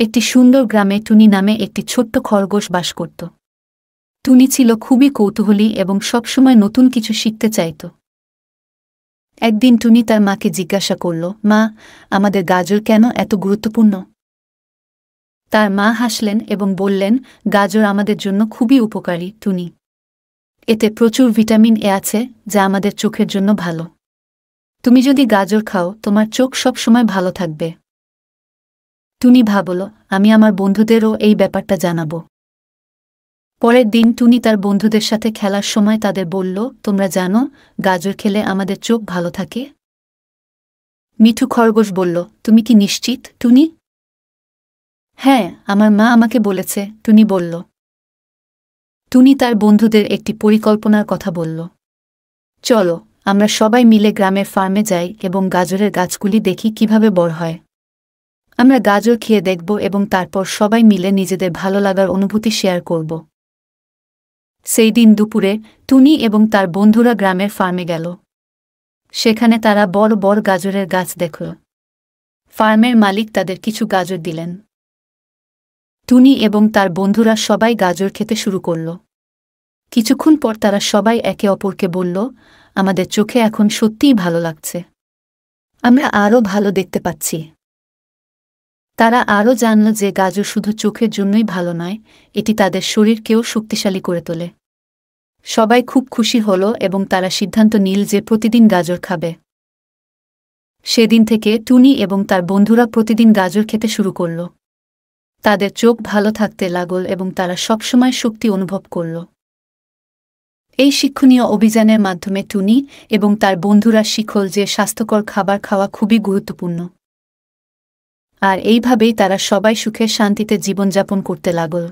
একটি সুন্দর গ্রামে টুনি নামে একটি ছোট্ট খরগোশ বাস করত। টুনি ছিল খুবই কৌতূহলী এবং সবসময় নতুন কিছু শিখতে চাইত। একদিন টুনি তার মাকে জিজ্ঞাসা করল, মা, আমাদের গাজর কেন এত গুরুত্বপূর্ণ? তার মা হাসলেন এবং বললেন, গাজর আমাদের জন্য খুবই উপকারী টুনি। এতে প্রচুর ভিটামিন এ আছে, যা আমাদের চোখের জন্য ভালো। তুমি যদি গাজর খাও, তোমার চোখ সবসময় ভালো থাকবে। টুনি ভাবল, আমি আমার বন্ধুদেরও এই ব্যাপারটা জানাব। পরের দিন টুনি তার বন্ধুদের সাথে খেলার সময় তাদের বলল, তোমরা জানো, গাজর খেলে আমাদের চোখ ভালো থাকে? মিঠু খরগোশ বলল, তুমি কি নিশ্চিত টুনি? হ্যাঁ, আমার মা আমাকে বলেছে, টুনি বলল। টুনি তার বন্ধুদের একটি পরিকল্পনার কথা বলল। চলো, আমরা সবাই মিলে গ্রামের ফার্মে যাই এবং গাজরের গাছগুলি দেখি কিভাবে বড় হয়। আমরা গাজর খেয়ে দেখব এবং তারপর সবাই মিলে নিজেদের ভালো লাগার অনুভূতি শেয়ার করব। সেই দিন দুপুরে টুনি এবং তার বন্ধুরা গ্রামের ফার্মে গেল। সেখানে তারা বড় বড় গাজরের গাছ দেখল। ফার্মের মালিক তাদের কিছু গাজর দিলেন। টুনি এবং তার বন্ধুরা সবাই গাজর খেতে শুরু করল। কিছুক্ষণ পর তারা সবাই একে অপরকে বলল, আমাদের চোখে এখন সত্যিই ভালো লাগছে। আমরা আরও ভালো দেখতে পাচ্ছি। তারা আরও জানল যে গাজর শুধু চোখের জন্যই ভালো নয়, এটি তাদের শরীরকেও শক্তিশালী করে তোলে। সবাই খুব খুশি হল এবং তারা সিদ্ধান্ত নিল যে প্রতিদিন গাজর খাবে। সেদিন থেকে টুনি এবং তার বন্ধুরা প্রতিদিন গাজর খেতে শুরু করল। তাদের চোখ ভালো থাকতে লাগল এবং তারা সবসময় শক্তি অনুভব করল। এই শিক্ষণীয় অভিযানের মাধ্যমে টুনি এবং তার বন্ধুরা শিখল যে স্বাস্থ্যকর খাবার খাওয়া খুবই গুরুত্বপূর্ণ। আর এইভাবেই তারা সবাই সুখে শান্তিতে জীবনযাপন করতে লাগল।